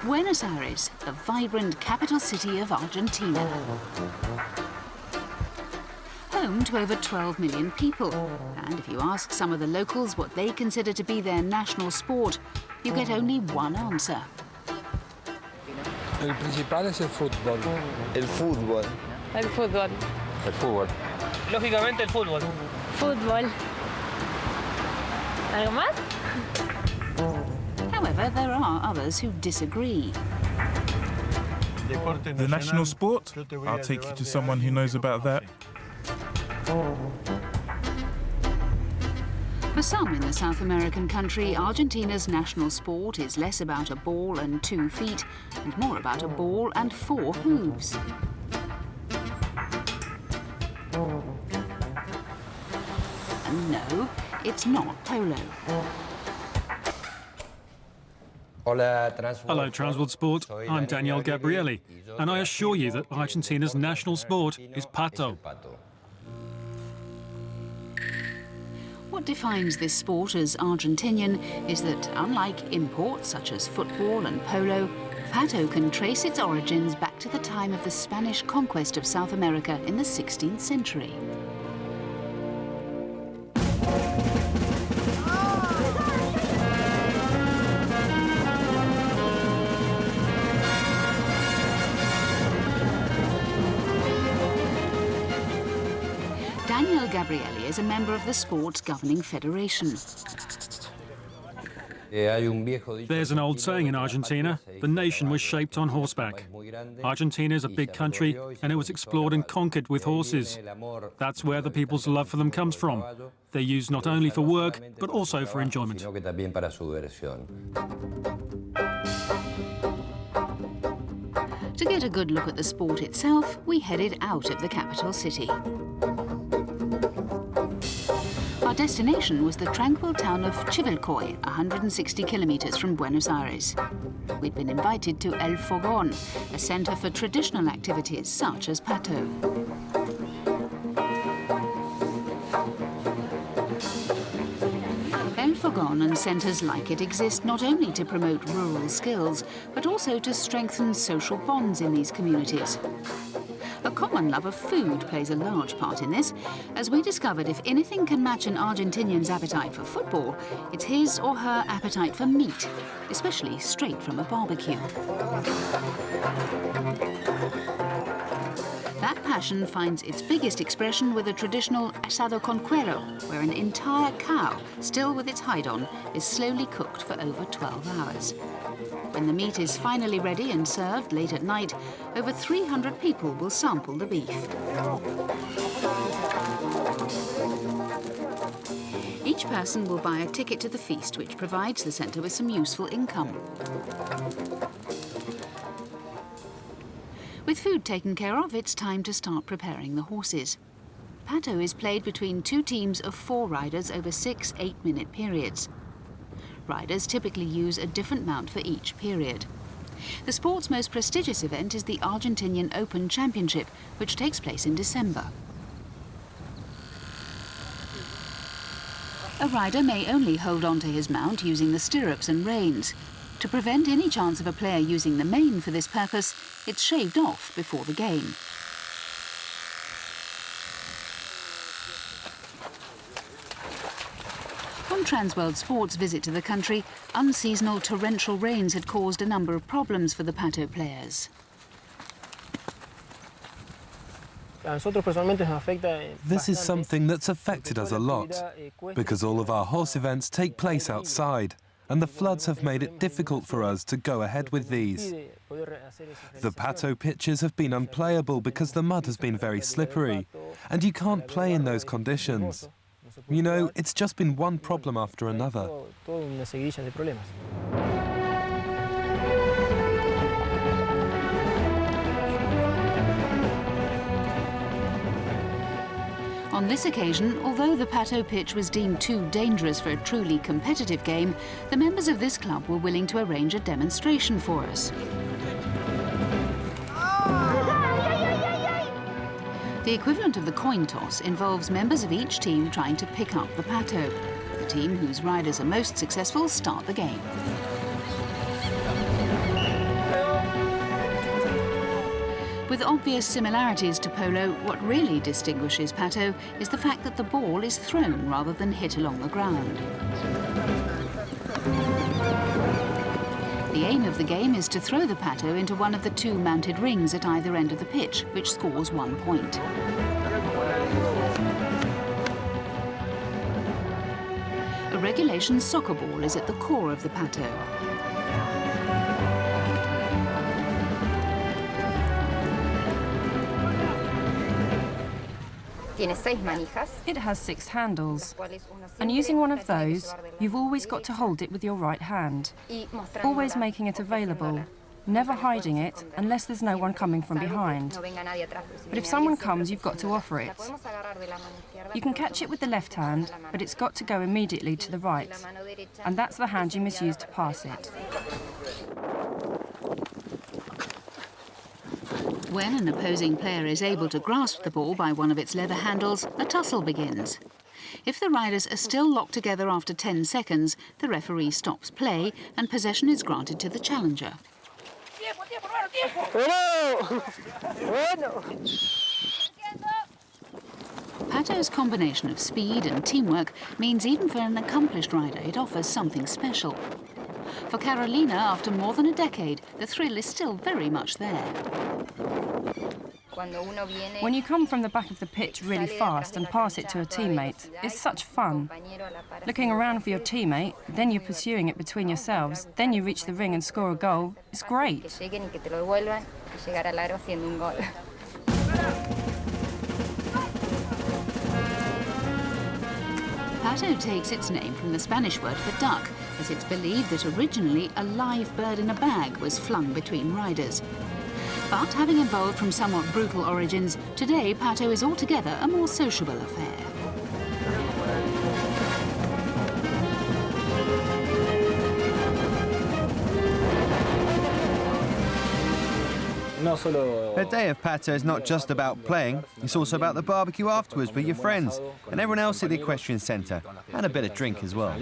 Buenos Aires, the vibrant capital city of Argentina. Home to over 12 million people. And if you ask some of the locals what they consider to be their national sport, you get only one answer. El principal es el fútbol. El fútbol. El fútbol. El fútbol. Lógicamente el fútbol. Fútbol. ¿Algo más? However, there are others who disagree. The national sport? I'll take you to someone who knows about that. For some in the South American country, Argentina's national sport is less about a ball and 2 feet and more about a ball and 4 hooves. And no, it's not polo. Hello, Transworld Sport. I'm Daniel Gabrielli, and I assure you that Argentina's national sport is Pato. What defines this sport as Argentinian is that, unlike imports such as football and polo, Pato can trace its origins back to the time of the Spanish conquest of South America in the 16th century. Gabrielli is a member of the sport's governing federation. There's an old saying in Argentina, the nation was shaped on horseback. Argentina is a big country, and it was explored and conquered with horses. That's where the people's love for them comes from. They're used not only for work, but also for enjoyment. To get a good look at the sport itself, we headed out of the capital city. Our destination was the tranquil town of Chivilcoy, 160 kilometers from Buenos Aires. We'd been invited to El Fogón, a center for traditional activities such as Pato. El Fogón and centers like it exist not only to promote rural skills, but also to strengthen social bonds in these communities. A common love of food plays a large part in this, as we discovered if anything can match an Argentinian's appetite for football, it's his or her appetite for meat, especially straight from a barbecue. That passion finds its biggest expression with a traditional asado con cuero, where an entire cow, still with its hide on, is slowly cooked for over 12 hours. When the meat is finally ready and served late at night, over 300 people will sample the beef. Each person will buy a ticket to the feast, which provides the centre with some useful income. With food taken care of, it's time to start preparing the horses. Pato is played between 2 teams of 4 riders over 6 8-minute periods. Riders typically use a different mount for each period. The sport's most prestigious event is the Argentinian Open Championship, which takes place in December. A rider may only hold on to his mount using the stirrups and reins. To prevent any chance of a player using the mane for this purpose, it's shaved off before the game. On Transworld Sport's visit to the country, unseasonal torrential rains had caused a number of problems for the Pato players. This is something that's affected us a lot, because all of our horse events take place outside, and the floods have made it difficult for us to go ahead with these. The Pato pitches have been unplayable because the mud has been very slippery, and you can't play in those conditions. You know, it's just been one problem after another. On this occasion, although the Pato pitch was deemed too dangerous for a truly competitive game, the members of this club were willing to arrange a demonstration for us. The equivalent of the coin toss involves members of each team trying to pick up the Pato. The team whose riders are most successful start the game. With obvious similarities to polo, what really distinguishes Pato is the fact that the ball is thrown rather than hit along the ground. The aim of the game is to throw the Pato into one of the two mounted rings at either end of the pitch, which scores 1 point. A regulation soccer ball is at the core of the Pato. It has 6 handles, and using one of those, you've always got to hold it with your right hand, always making it available, never hiding it unless there's no one coming from behind. But if someone comes, you've got to offer it. You can catch it with the left hand, but it's got to go immediately to the right, and that's the hand you must use to pass it. When an opposing player is able to grasp the ball by one of its leather handles, a tussle begins. If the riders are still locked together after 10 seconds, the referee stops play and possession is granted to the challenger. Pato's combination of speed and teamwork means even for an accomplished rider it offers something special. For Carolina, after more than a decade, the thrill is still very much there. When you come from the back of the pitch really fast and pass it to a teammate, it's such fun. Looking around for your teammate, then you're pursuing it between yourselves, then you reach the ring and score a goal. It's great. Pato takes its name from the Spanish word for duck, as it's believed that originally a live bird in a bag was flung between riders. But having evolved from somewhat brutal origins, today Pato is altogether a more sociable affair. A day of Pato is not just about playing, it's also about the barbecue afterwards with your friends and everyone else at the equestrian centre, and a bit of drink as well.